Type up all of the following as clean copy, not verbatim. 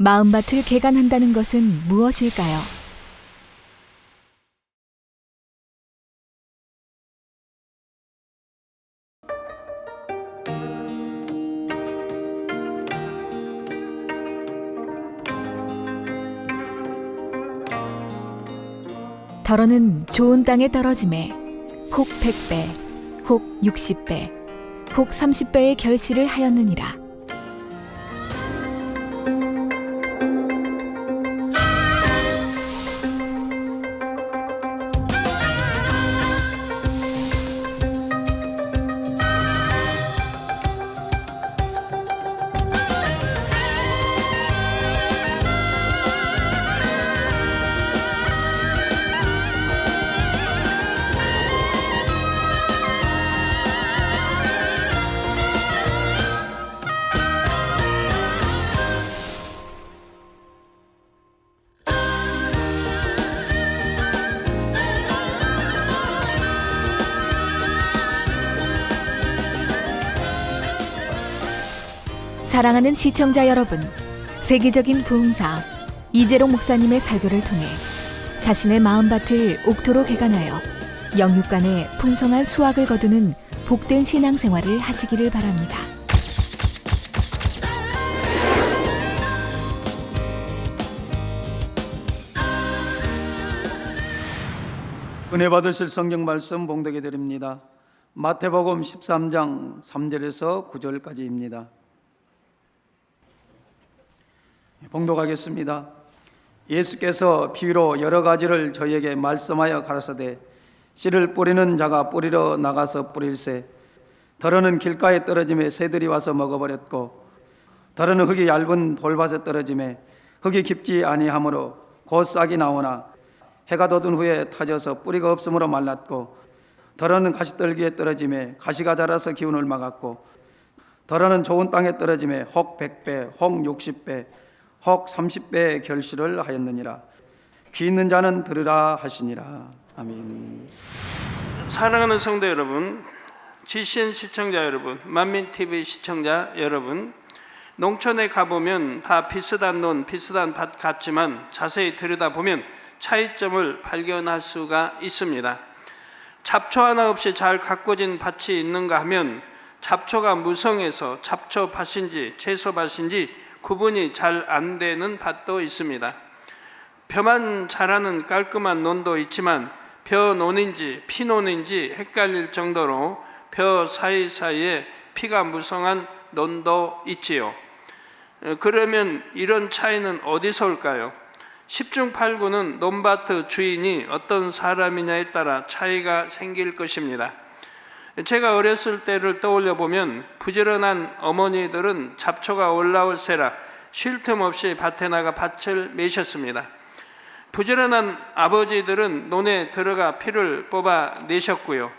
마음밭을 개간한다는 것은 무엇일까요? 덜어는 좋은 땅에 떨어짐에 혹 100배, 혹 60배, 혹 30배의 결실을 하였느니라. 사랑하는 시청자 여러분, 세계적인 부흥사 이재롱 목사님의 설교를 통해 자신의 마음밭을 옥토로 개간하여 영육간에 풍성한 수확을 거두는 복된 신앙생활을 하시기를 바랍니다. 은혜 받으실 성경 말씀 봉독해 드립니다. 마태복음 13장 3절에서 9절까지입니다. 봉독하겠습니다. 예수께서 비유로 여러 가지를 저희에게 말씀하여 가라사대 씨를 뿌리는 자가 뿌리러 나가서 뿌릴새 덜어는 길가에 떨어짐에 새들이 와서 먹어버렸고 덜어는 흙이 얇은 돌밭에 떨어짐에 흙이 깊지 아니하므로 곧 싹이 나오나 해가 돋은 후에 타져서 뿌리가 없으므로 말랐고 덜어는 가시떨기에 떨어짐에 가시가 자라서 기운을 막았고 덜어는 좋은 땅에 떨어짐에 혹 100배, 혹 60배, 혹 30배의 결실을 하였느니라. 귀 있는 자는 들으라 하시니라. 아멘. 사랑하는 성도 여러분, GCN 시청자 여러분, 만민TV 시청자 여러분, 농촌에 가보면 다 비슷한 논, 비슷한 밭 같지만 자세히 들여다보면 차이점을 발견할 수가 있습니다. 잡초 하나 없이 잘 가꿔진 밭이 있는가 하면 잡초가 무성해서 잡초밭인지 채소밭인지 구분이 잘 안 되는 밭도 있습니다. 벼만 자라는 깔끔한 논도 있지만 벼논인지 피논인지 헷갈릴 정도로 벼 사이사이에 피가 무성한 논도 있지요. 그러면 이런 차이는 어디서 올까요? 10중 8구는 논밭 주인이 어떤 사람이냐에 따라 차이가 생길 것입니다. 제가 어렸을 때를 떠올려 보면 부지런한 어머니들은 잡초가 올라올 새라 쉴 틈 없이 밭에 나가 밭을 매셨습니다. 부지런한 아버지들은 논에 들어가 피를 뽑아내셨고요.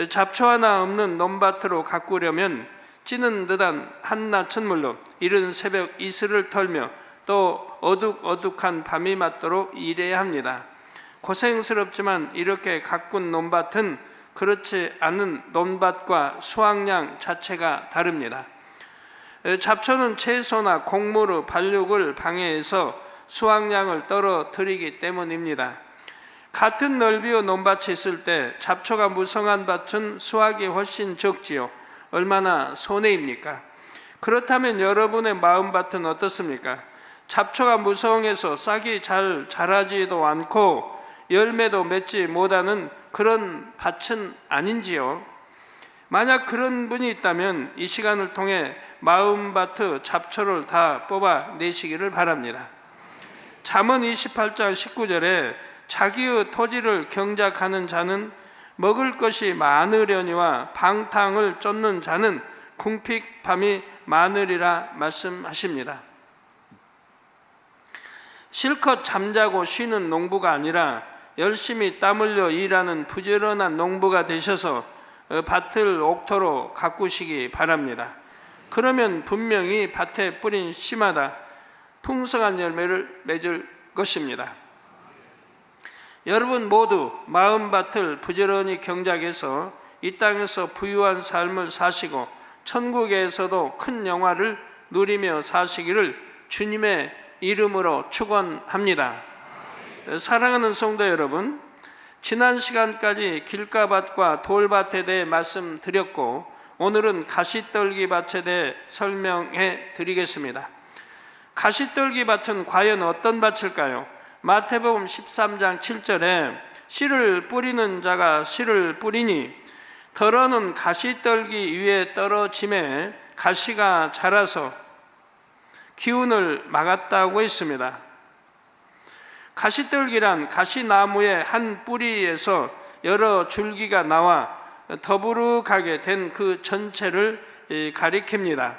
잡초 하나 없는 논밭으로 가꾸려면 찌는 듯한 한낮은 물론 이른 새벽 이슬을 털며 또 어둑어둑한 밤이 맞도록 일해야 합니다. 고생스럽지만 이렇게 가꾼 논밭은 그렇지 않은 논밭과 수확량 자체가 다릅니다. 잡초는 채소나 곡물, 발육을 방해해서 수확량을 떨어뜨리기 때문입니다. 같은 넓이의 논밭이 있을 때 잡초가 무성한 밭은 수확이 훨씬 적지요. 얼마나 손해입니까? 그렇다면 여러분의 마음밭은 어떻습니까? 잡초가 무성해서 싹이 잘 자라지도 않고 열매도 맺지 못하는 그런 밭은 아닌지요? 만약 그런 분이 있다면 이 시간을 통해 마음밭의 잡초를 다 뽑아내시기를 바랍니다. 잠언 28장 19절에 자기의 토지를 경작하는 자는 먹을 것이 많으려니와 방탕을 쫓는 자는 궁핍함이 많으리라 말씀하십니다. 실컷 잠자고 쉬는 농부가 아니라 열심히 땀 흘려 일하는 부지런한 농부가 되셔서 밭을 옥토로 가꾸시기 바랍니다. 그러면 분명히 밭에 뿌린 씨마다 풍성한 열매를 맺을 것입니다. 여러분 모두 마음밭을 부지런히 경작해서 이 땅에서 부유한 삶을 사시고 천국에서도 큰 영화를 누리며 사시기를 주님의 이름으로 축원합니다. 사랑하는 성도 여러분, 지난 시간까지 길가밭과 돌밭에 대해 말씀드렸고 오늘은 가시떨기밭에 대해 설명해 드리겠습니다. 가시떨기밭은 과연 어떤 밭일까요? 마태복음 13장 7절에 씨를 뿌리는 자가 씨를 뿌리니 덜어는 가시떨기 위에 떨어짐에 가시가 자라서 기운을 막았다고 했습니다. 가시떨기란 가시나무의 한 뿌리에서 여러 줄기가 나와 더부룩하게 된 그 전체를 가리킵니다.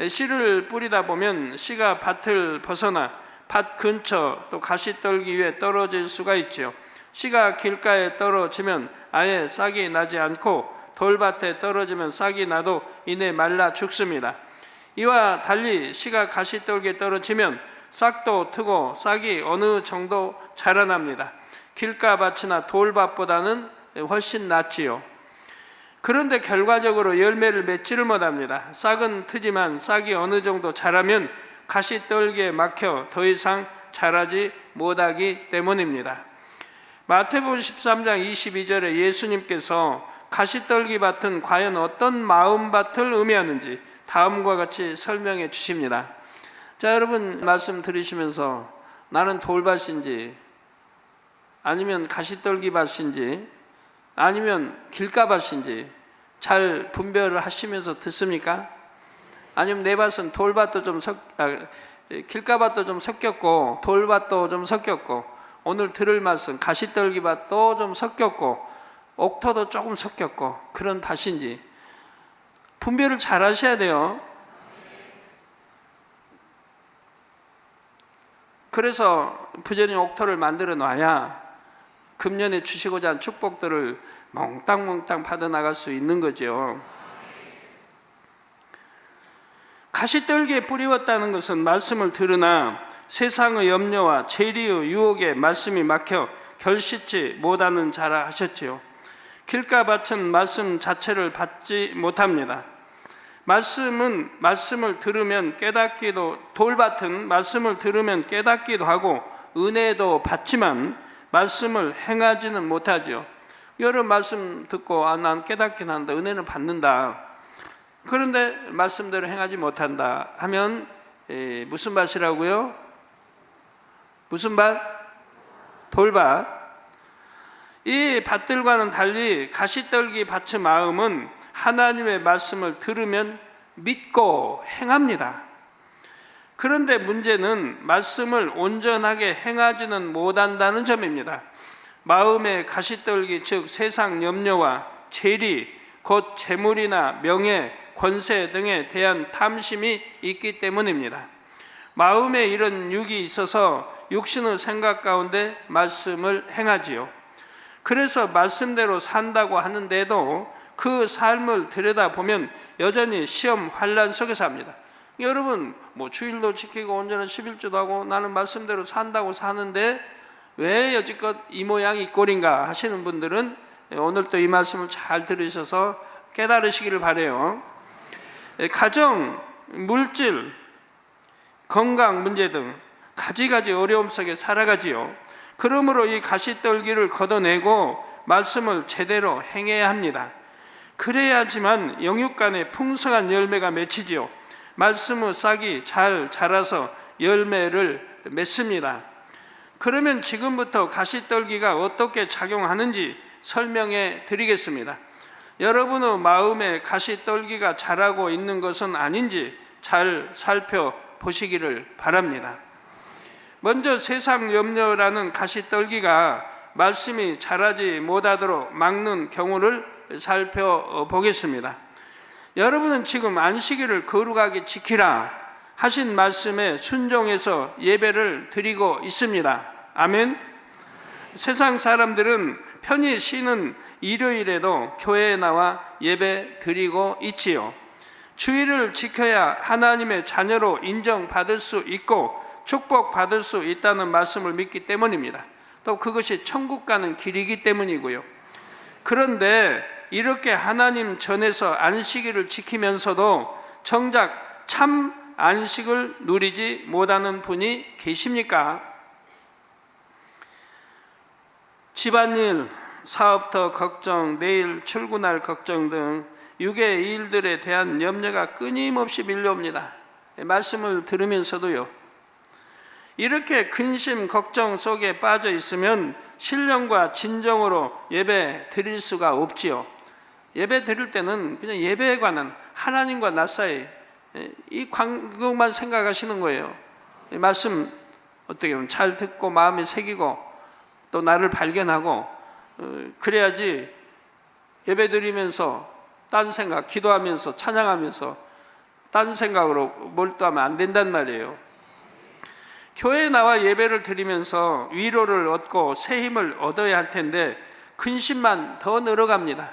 씨를 뿌리다 보면 씨가 밭을 벗어나 밭 근처 또 가시떨기 위에 떨어질 수가 있지요. 씨가 길가에 떨어지면 아예 싹이 나지 않고 돌밭에 떨어지면 싹이 나도 이내 말라 죽습니다. 이와 달리 씨가 가시떨기에 떨어지면 싹도 트고 싹이 어느 정도 자라납니다. 길가밭이나 돌밭보다는 훨씬 낫지요. 그런데 결과적으로 열매를 맺지를 못합니다. 싹은 트지만 싹이 어느 정도 자라면 가시떨기에 막혀 더 이상 자라지 못하기 때문입니다. 마태복음 13장 22절에 예수님께서 가시떨기 밭은 과연 어떤 마음밭을 의미하는지 다음과 같이 설명해 주십니다. 자, 여러분 말씀 들으시면서 나는 돌밭인지 아니면 가시떨기 밭인지 아니면 길가밭인지 잘 분별을 하시면서 듣습니까? 아니면 내 밭은 돌밭도 좀 길가밭도 좀 섞였고 돌밭도 좀 섞였고 오늘 들을 말씀 가시떨기밭도 좀 섞였고 옥토도 조금 섞였고 그런 밭인지 분별을 잘 하셔야 돼요. 그래서 부전히 옥토를 만들어 놔야 금년에 주시고자 한 축복들을 몽땅몽땅 받아나갈 수 있는 거죠. 가시떨기에 뿌리웠다는 것은 말씀을 들으나 세상의 염려와 재리의 유혹에 말씀이 막혀 결실치 못하는 자라 하셨지요. 길가밭은 말씀 자체를 받지 못합니다. 말씀을 들으면 깨닫기도, 돌밭은 말씀을 들으면 깨닫기도 하고 은혜도 받지만 말씀을 행하지는 못하죠. 여러 말씀 듣고 난 깨닫긴 한다, 은혜는 받는다. 그런데 말씀대로 행하지 못한다 하면 무슨 밭이라고요? 무슨 밭? 돌밭. 이 밭들과는 달리 가시떨기 밭의 마음은 하나님의 말씀을 들으면 믿고 행합니다. 그런데 문제는 말씀을 온전하게 행하지는 못한다는 점입니다. 마음의 가시떨기, 즉 세상 염려와 재리, 곧 재물이나 명예, 권세 등에 대한 탐심이 있기 때문입니다. 마음에 이런 육이 있어서 육신의 생각 가운데 말씀을 행하지요. 그래서 말씀대로 산다고 하는데도 그 삶을 들여다보면 여전히 시험 환난 속에 삽니다. 여러분 주일도 지키고 온전한 11조도 하고 나는 말씀대로 산다고 사는데 왜 여지껏 이 모양이 이 꼴인가 하시는 분들은 오늘 또 이 말씀을 잘 들으셔서 깨달으시기를 바라요. 가정, 물질, 건강 문제 등 가지가지 어려움 속에 살아가지요. 그러므로 이 가시떨기를 걷어내고 말씀을 제대로 행해야 합니다. 그래야지만 영육 간에 풍성한 열매가 맺히지요. 말씀의 싹이 잘 자라서 열매를 맺습니다. 그러면 지금부터 가시떨기가 어떻게 작용하는지 설명해 드리겠습니다. 여러분의 마음에 가시떨기가 자라고 있는 것은 아닌지 잘 살펴보시기를 바랍니다. 먼저 세상 염려라는 가시떨기가 말씀이 자라지 못하도록 막는 경우를 살펴보겠습니다. 여러분은 지금 안식일을 거룩하게 지키라 하신 말씀에 순종해서 예배를 드리고 있습니다. 아멘. 세상 사람들은 편히 쉬는 일요일에도 교회에 나와 예배 드리고 있지요. 주일을 지켜야 하나님의 자녀로 인정받을 수 있고 축복받을 수 있다는 말씀을 믿기 때문입니다. 또 그것이 천국 가는 길이기 때문이고요. 그런데 이렇게 하나님 전에서 안식일을 지키면서도 정작 참 안식을 누리지 못하는 분이 계십니까? 집안일, 사업터 걱정, 내일 출근할 걱정 등 육의 일들에 대한 염려가 끊임없이 밀려옵니다. 말씀을 들으면서도요. 이렇게 근심, 걱정 속에 빠져 있으면 신령과 진정으로 예배 드릴 수가 없지요. 예배 드릴 때는 그냥 예배에 관한 하나님과 나 사이 그것만 생각하시는 거예요. 이 말씀 어떻게 보면 잘 듣고 마음에 새기고 또 나를 발견하고 그래야지 예배 드리면서 딴 생각, 기도하면서 찬양하면서 딴 생각으로 몰두하면 안 된단 말이에요. 교회에 나와 예배를 드리면서 위로를 얻고 새 힘을 얻어야 할 텐데 근심만 더 늘어갑니다.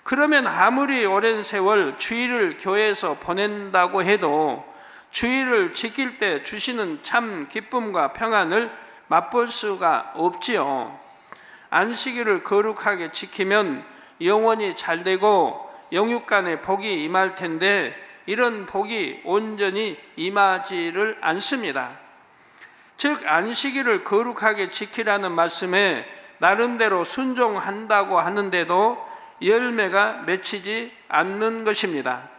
그러면 아무리 오랜 세월 주일을 교회에서 보낸다고 해도 주일을 지킬 때 주시는 참 기쁨과 평안을 맛볼 수가 없지요. 안식일을 거룩하게 지키면 영원히 잘되고 영육간에 복이 임할 텐데 이런 복이 온전히 임하지를 않습니다. 즉 안식일을 거룩하게 지키라는 말씀에 나름대로 순종한다고 하는데도 열매가 맺히지 않는 것입니다.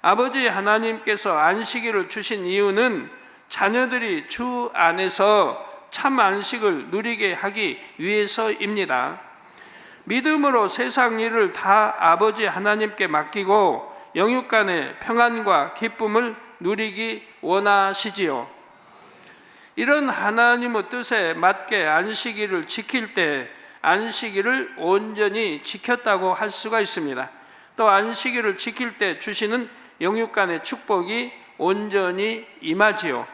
아버지 하나님께서 안식일을 주신 이유는 자녀들이 주 안에서 참 안식을 누리게 하기 위해서입니다. 믿음으로 세상 일을 다 아버지 하나님께 맡기고 영육간의 평안과 기쁨을 누리기 원하시지요. 이런 하나님의 뜻에 맞게 안식일을 지킬 때 안식일을 온전히 지켰다고 할 수가 있습니다. 또 안식일을 지킬 때 주시는 영육간의 축복이 온전히 임하지요.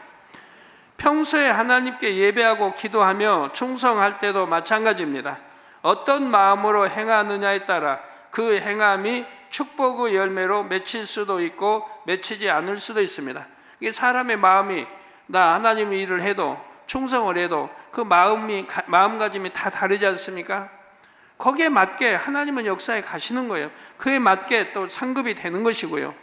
평소에 하나님께 예배하고 기도하며 충성할 때도 마찬가지입니다. 어떤 마음으로 행하느냐에 따라 그 행함이 축복의 열매로 맺힐 수도 있고 맺히지 않을 수도 있습니다. 이게 사람의 마음이 나 하나님의 일을 해도 충성을 해도 그 마음가짐이 다 다르지 않습니까? 거기에 맞게 하나님은 역사에 가시는 거예요. 그에 맞게 또 상급이 되는 것이고요.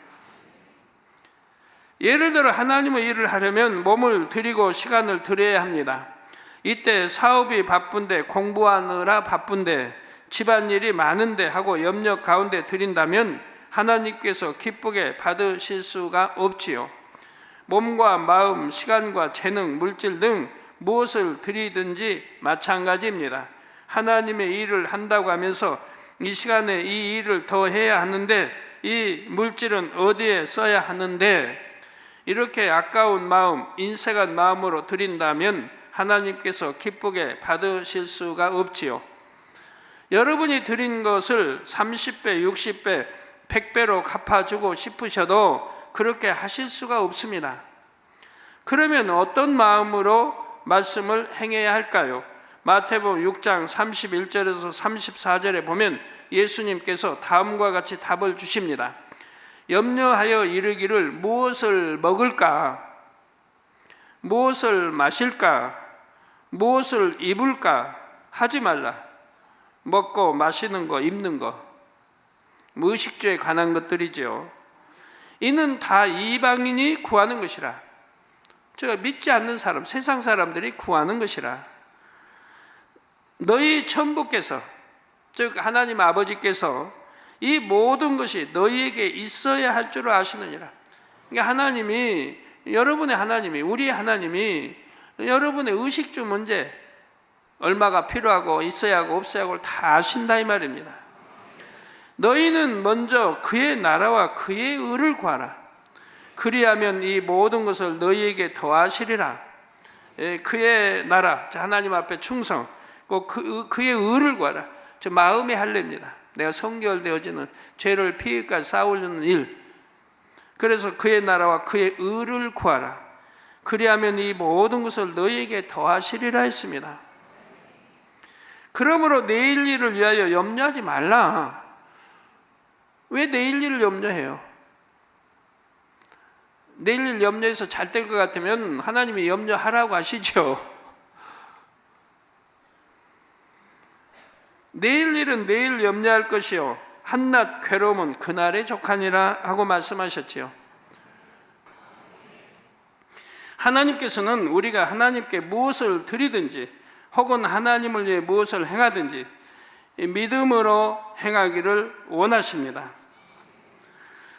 예를 들어 하나님의 일을 하려면 몸을 들이고 시간을 들여야 합니다. 이때 사업이 바쁜데 공부하느라 바쁜데 집안일이 많은데 하고 염려 가운데 드린다면 하나님께서 기쁘게 받으실 수가 없지요. 몸과 마음, 시간과 재능, 물질 등 무엇을 드리든지 마찬가지입니다. 하나님의 일을 한다고 하면서 이 시간에 이 일을 더 해야 하는데 이 물질은 어디에 써야 하는데 이렇게 아까운 마음, 인색한 마음으로 드린다면 하나님께서 기쁘게 받으실 수가 없지요. 여러분이 드린 것을 30배, 60배, 100배로 갚아주고 싶으셔도 그렇게 하실 수가 없습니다. 그러면 어떤 마음으로 말씀을 행해야 할까요? 마태복음 6장 31절에서 34절에 보면 예수님께서 다음과 같이 답을 주십니다. 염려하여 이르기를 무엇을 먹을까? 무엇을 마실까? 무엇을 입을까? 하지 말라. 먹고 마시는 거, 입는 거, 의식주에 관한 것들이죠. 이는 다 이방인이 구하는 것이라. 제가 믿지 않는 사람, 세상 사람들이 구하는 것이라. 너희 천부께서, 즉 하나님 아버지께서 이 모든 것이 너희에게 있어야 할 줄 아시느니라. 그러니까 하나님이, 여러분의 하나님이, 우리의 하나님이 여러분의 의식주 문제, 얼마가 필요하고 있어야 하고 없어야 하고를 다 아신다 이 말입니다. 너희는 먼저 그의 나라와 그의 의를 구하라. 그리하면 이 모든 것을 너희에게 더하시리라. 그의 나라, 하나님 앞에 충성, 꼭 그의 의를 구하라. 저 마음의 할례입니다. 내가 성결되어지는 죄를 피해까지 쌓으려는 일. 그래서 그의 나라와 그의 의를 구하라. 그리하면 이 모든 것을 너희에게 더하시리라 했습니다. 그러므로 내일 일을 위하여 염려하지 말라. 왜 내일 일을 염려해요? 내일 일 염려해서 잘 될 것 같으면 하나님이 염려하라고 하시죠. 내일 일은 내일 염려할 것이요 한낱 괴로움은 그날의 족하니라 하고 말씀하셨지요. 하나님께서는 우리가 하나님께 무엇을 드리든지 혹은 하나님을 위해 무엇을 행하든지 믿음으로 행하기를 원하십니다.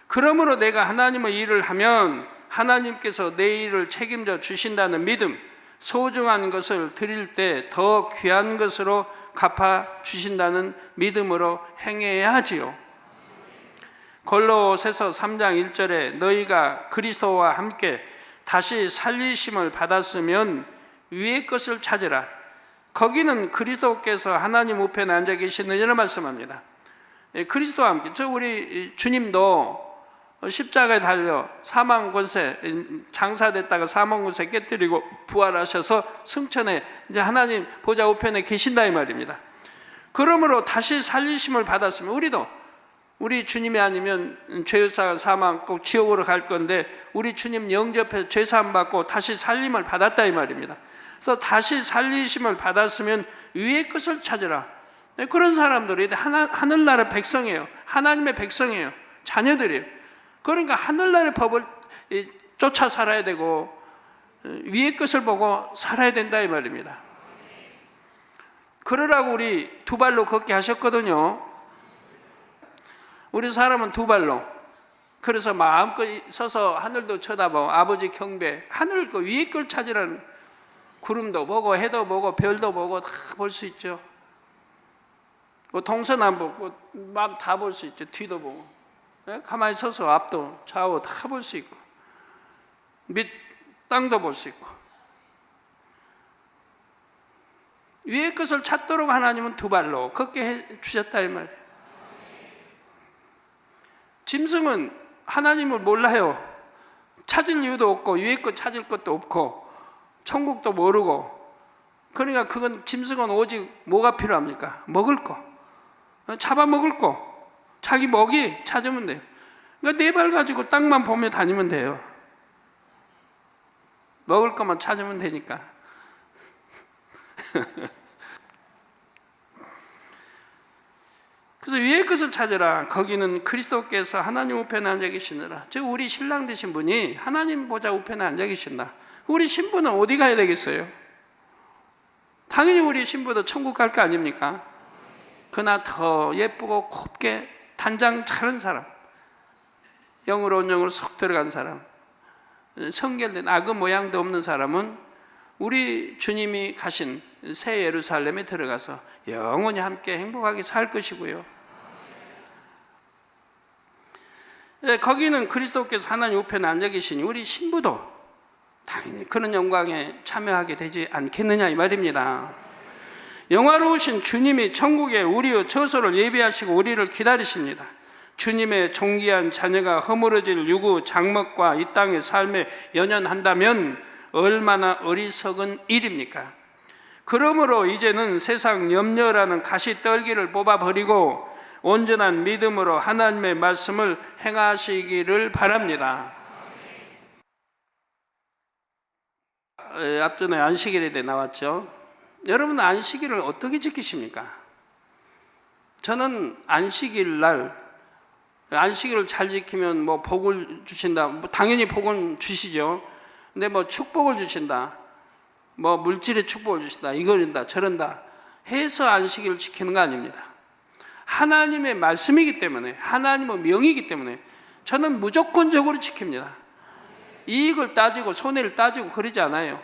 그러므로 내가 하나님의 일을 하면 하나님께서 내 일을 책임져 주신다는 믿음, 소중한 것을 드릴 때 더 귀한 것으로 갚아 주신다는 믿음으로 행해야 하지요. 골로새서 3장 1절에 너희가 그리스도와 함께 다시 살리심을 받았으면 위의 것을 찾으라. 거기는 그리스도께서 하나님 우편에 앉아 계시는 이런 말씀합니다. 그리스도와 함께, 우리 주님도 십자가에 달려 사망 권세, 장사됐다가 사망 권세 깨뜨리고 부활하셔서 승천해 이제 하나님 보좌 우편에 계신다 이 말입니다. 그러므로 다시 살리심을 받았으면 우리 주님이 아니면 죄사 사망 꼭 지옥으로 갈 건데 우리 주님 영접해서 죄사함 받고 다시 살림을 받았다 이 말입니다. 그래서 다시 살리심을 받았으면 위의 것을 찾으라. 그런 사람들이 하늘나라 백성이에요. 하나님의 백성이에요. 자녀들이에요. 그러니까 하늘나라의 법을 쫓아 살아야 되고 위의 것을 보고 살아야 된다 이 말입니다. 그러라고 우리 두 발로 걷게 하셨거든요. 우리 사람은 두 발로. 그래서 마음껏 서서 하늘도 쳐다보고 아버지 경배, 하늘 그 위의 걸 찾으라는, 구름도 보고 해도 보고 별도 보고 다 볼 수 있죠. 동서남북 마음 다 볼 수 있죠. 뒤도 보고. 가만히 서서 앞도 좌우 다 볼 수 있고 밑 땅도 볼 수 있고 위의 것을 찾도록 하나님은 두 발로 걷게 해 주셨다 이 말이에요. 짐승은 하나님을 몰라요. 찾을 이유도 없고 위의 것 찾을 것도 없고 천국도 모르고. 그러니까 그건 짐승은 오직 뭐가 필요합니까? 먹을 거, 잡아먹을 거, 자기 먹이 찾으면 돼요. 그러니까 네 발 가지고 땅만 보며 다니면 돼요. 먹을 것만 찾으면 되니까. 그래서 위의 것을 찾으라. 거기는 그리스도께서 하나님 우편에 앉아 계시느라. 즉 우리 신랑 되신 분이 하나님 보좌 우편에 앉아 계신다. 우리 신부는 어디 가야 되겠어요? 당연히 우리 신부도 천국 갈 거 아닙니까? 그러나 더 예쁘고 곱게 단장 차른 사람, 영으로 온영으로 쏙 들어간 사람, 성결된 악의 모양도 없는 사람은 우리 주님이 가신 새 예루살렘에 들어가서 영원히 함께 행복하게 살 것이고요. 거기는 그리스도께서 하나님 우편에 앉아 계시니 우리 신부도 당연히 그런 영광에 참여하게 되지 않겠느냐 이 말입니다. 영화로우신 주님이 천국에 우리의 처소를 예비하시고 우리를 기다리십니다. 주님의 존귀한 자녀가 허물어질 유구 장막과 이 땅의 삶에 연연한다면 얼마나 어리석은 일입니까? 그러므로 이제는 세상 염려라는 가시떨기를 뽑아버리고 온전한 믿음으로 하나님의 말씀을 행하시기를 바랍니다. 앞전에 안식일에 대해 나왔죠. 여러분 안식일을 어떻게 지키십니까? 저는 안식일 날 안식일을 잘 지키면 뭐 복을 주신다. 뭐 당연히 복은 주시죠. 근데 뭐 축복을 주신다. 뭐 물질의 축복을 주신다. 이거는다 저런다 해서 안식일을 지키는 거 아닙니다. 하나님의 말씀이기 때문에, 하나님의 명이기 때문에 저는 무조건적으로 지킵니다. 이익을 따지고 손해를 따지고 그러지 않아요.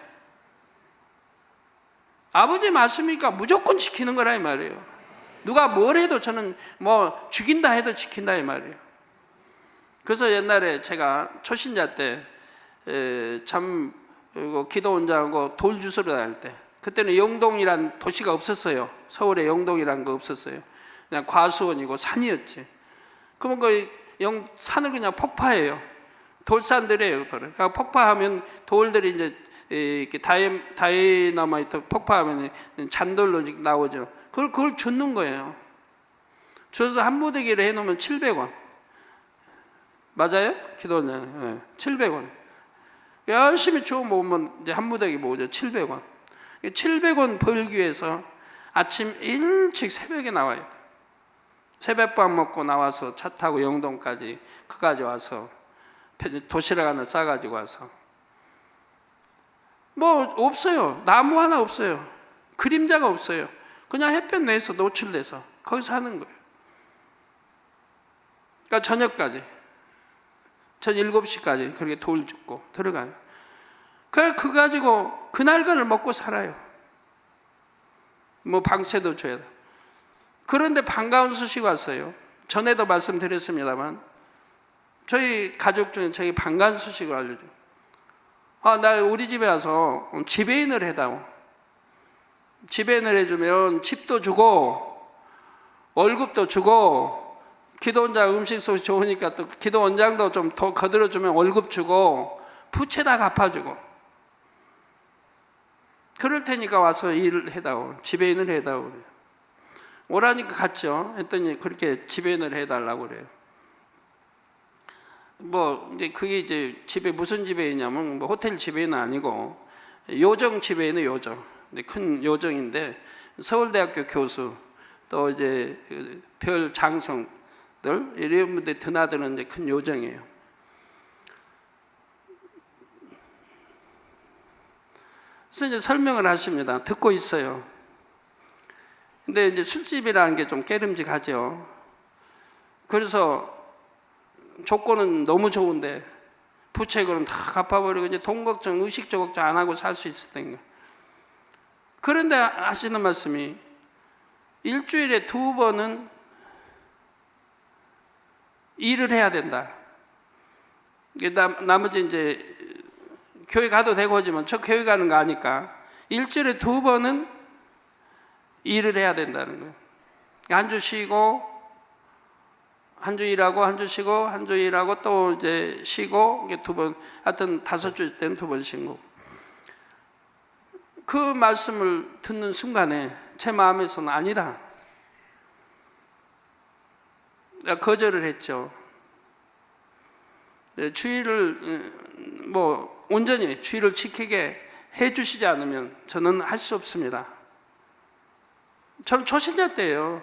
아버지 말씀이니까 무조건 지키는 거라 이 말이에요. 누가 뭘 해도 저는 뭐 죽인다 해도 지킨다 이 말이에요. 그래서 옛날에 제가 초신자 때 참 기도 원장하고 돌 주스러 다닐 때, 그때는 영동이란 도시가 없었어요. 서울에 영동이란 거 없었어요. 그냥 과수원이고 산이었지. 그러면 그 산을 그냥 폭파해요. 돌산들이에요. 그러니까 폭파하면 돌들이 이제 이렇게 다이너마이트 폭파하면 잔돌로 나오죠. 그걸 줍는 거예요. 줘서 한 무더기를 해놓으면 700원. 맞아요? 기도는 네. 700원. 열심히 주워 모으면 이제 한 무더기 모으죠. 700원. 700원 벌기 위해서 아침 일찍 새벽에 나와요. 새벽밥 먹고 나와서 차 타고 영동까지 그까지 와서 도시락 하나 싸가지고 와서 뭐 없어요. 나무 하나 없어요. 그림자가 없어요. 그냥 햇볕 내에서 노출돼서 거기서 하는 거예요. 그러니까 저녁까지, 전 7시까지 그렇게 돌 줍고 들어가요. 그래 그거 가지고 그날그날 먹고 살아요. 뭐 방세도 줘야 돼. 그런데 반가운 소식이 왔어요. 전에도 말씀드렸습니다만 저희 가족 중에 저희 반가운 소식을 알려줘요. 나 우리 집에 와서 지배인을 해다오. 지배인을 해주면 집도 주고 월급도 주고 기도 원장 음식 솜씨 좋으니까 또 기도 원장도 좀 더 거들어주면 월급 주고 부채 다 갚아주고 그럴 테니까 와서 일을 해다오. 지배인을 해다오. 오라니까 갔죠. 했더니 그렇게 지배인을 해달라고 그래요. 뭐 이제 그게 이제 집에 무슨 지배이냐면 뭐 호텔 지배인은 아니고 요정 지배인은 요정. 큰 요정인데 서울대학교 교수 또 이제 별 장성들 이런 분들 드나드는 이제 큰 요정이에요. 그래서 이제 설명을 하십니다. 듣고 있어요. 근데 이제 술집이라는 게 좀 깨름직하죠. 그래서 조건은 너무 좋은데 부채금은 다 갚아버리고 이제 돈 걱정, 의식주 걱정 안 하고 살 수 있을 때인가. 그런데 하시는 말씀이 일주일에 2번은 일을 해야 된다. 나머지 이제 교회 가도 되고 하지만 저 교회 가는 거 아니까 일주일에 2번은 일을 해야 된다는 거예요. 한 주 쉬고 한 주 일하고 한 주 쉬고 한 주 일하고 또 이제 쉬고 이게 2번, 하여튼 5주 때는 2번 쉬고. 그 말씀을 듣는 순간에 제 마음에서는 아니다. 거절을 했죠. 주의를 뭐 온전히 주의를 지키게 해주시지 않으면 저는 할 수 없습니다. 저는 초신자 때예요.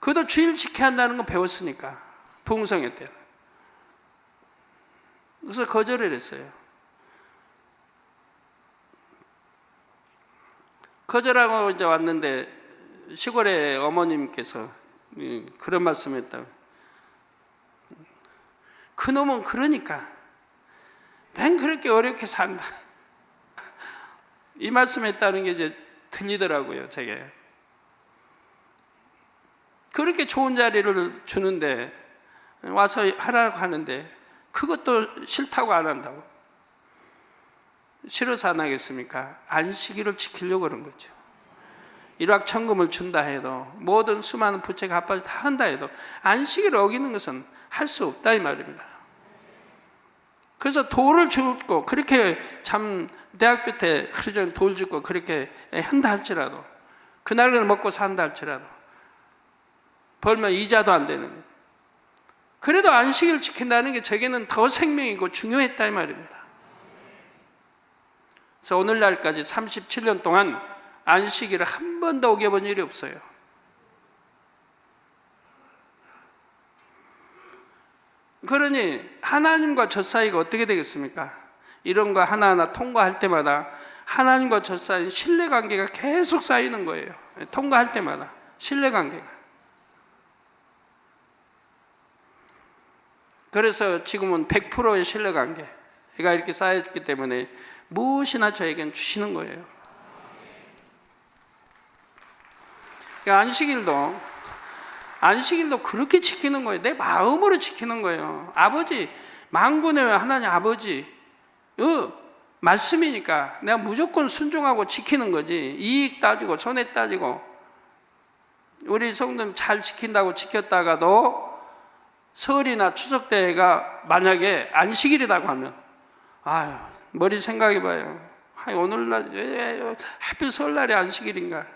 그도 주의를 지켜야 한다는 거 배웠으니까 부흥성회 때. 그래서 거절을 했어요. 거절하고 이제 왔는데 시골에 어머님께서 그런 말씀했다고. 그놈은 그러니까 맨 그렇게 어렵게 산다. 이 말씀했다는 게 이제 들리더라고요, 제게. 그렇게 좋은 자리를 주는데 와서 하라고 하는데 그것도 싫다고 안 한다고. 싫어서 안 하겠습니까? 안식일을 지키려고 그런 거죠. 일확천금을 준다 해도 모든 수많은 부채 갚아서 다 한다 해도 안식일을 어기는 것은 할 수 없다 이 말입니다. 그래서 돌을 줍고 그렇게 참 대학교 때 하루 종일 돌 줍고 그렇게 한다 할지라도 그날을 먹고 산다 할지라도 벌면 이자도 안 되는, 그래도 안식일을 지킨다는 게 저에게는 더 생명이고 중요했다 이 말입니다. 그래서 오늘날까지 37년 동안 안식일을 한 번도 어겨본 일이 없어요. 그러니 하나님과 저 사이가 어떻게 되겠습니까? 이런 거 하나하나 통과할 때마다 하나님과 저 사이 신뢰관계가 계속 쌓이는 거예요. 통과할 때마다 신뢰관계가. 그래서 지금은 100%의 신뢰관계가 이렇게 쌓였기 때문에 무엇이나 저에겐 주시는 거예요. 안식일도 그렇게 지키는 거예요. 내 마음으로 지키는 거예요. 아버지, 만군의 하나님 아버지 말씀이니까 내가 무조건 순종하고 지키는 거지. 이익 따지고 손해 따지고. 우리 성도님 잘 지킨다고 지켰다가도 설이나 추석 때가 만약에 안식일이라고 하면 아유, 머리 생각해봐요. 오늘날 왜 하필 설날이 안식일인가?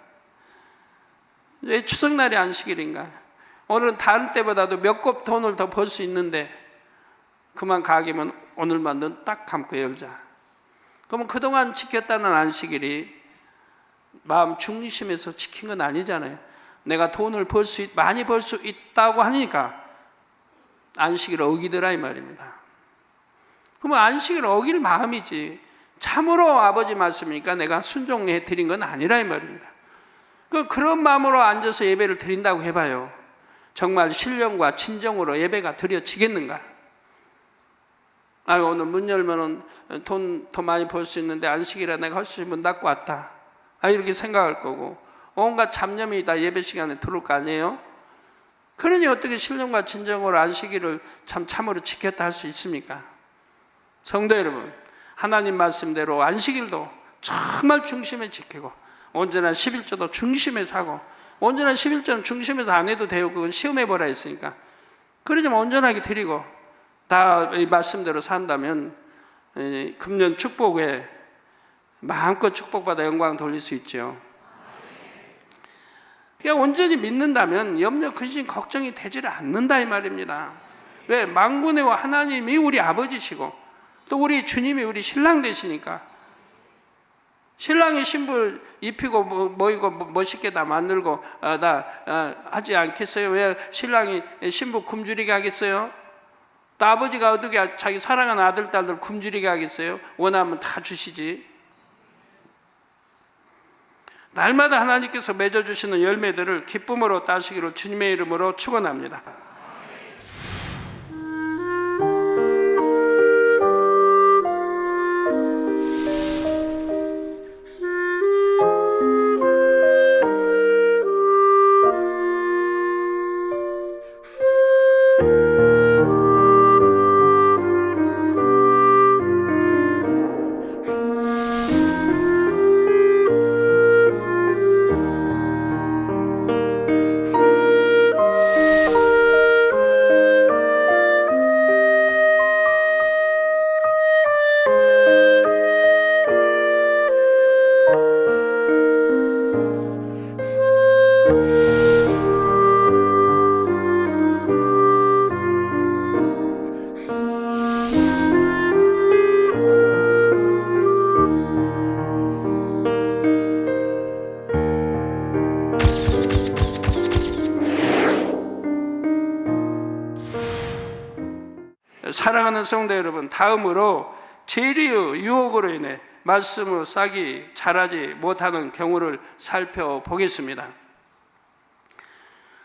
왜 추석날이 안식일인가? 오늘은 다른 때보다도 몇 곱 돈을 더 벌 수 있는데 그만 가게면 오늘만 눈 딱 감고 열자. 그러면 그동안 지켰다는 안식일이 마음 중심에서 지킨 건 아니잖아요. 내가 돈을 많이 벌 수 있다고 하니까 안식일을 어기더라 이 말입니다. 그러면 안식일을 어길 마음이지 참으로 아버지 말씀이니까 내가 순종해 드린 건 아니라 이 말입니다. 그런 마음으로 앉아서 예배를 드린다고 해봐요. 정말 신령과 진정으로 예배가 드려지겠는가? 오늘 문 열면은 돈 더 많이 벌 수 있는데 안식이라 내가 할 수 있으면 문 닫고 왔다. 이렇게 생각할 거고, 온갖 잡념이 다 예배 시간에 들어올 거 아니에요? 그러니 어떻게 신령과 진정으로 안식일을 참으로 지켰다 할 수 있습니까? 성도 여러분, 하나님 말씀대로 안식일도 정말 중심에 지키고, 온전한 11조도 중심에 사고, 온전한 11조는 중심에서 안 해도 돼요. 그건 시험해보라 했으니까. 그러지만 온전하게 드리고 다 이 말씀대로 산다면 금년 축복에 마음껏 축복받아 영광 돌릴 수 있죠. 그러니까 온전히 믿는다면 염려, 근심, 걱정이 되지를 않는다 이 말입니다. 왜? 만군의 하나님이 우리 아버지시고 또 우리 주님이 우리 신랑 되시니까, 신랑이 신부 입히고 모이고 멋있게 다 만들고 하지 않겠어요? 왜 신랑이 신부 굶주리게 하겠어요? 또 아버지가 어떻게 자기 사랑하는 아들, 딸들 굶주리게 하겠어요? 원하면 다 주시지. 날마다 하나님께서 맺어주시는 열매들을 기쁨으로 따시기를 주님의 이름으로 축원합니다. 사랑하는 성도 여러분, 다음으로 재리의 유혹으로 인해 말씀을 싹이 자라지 못하는 경우를 살펴보겠습니다.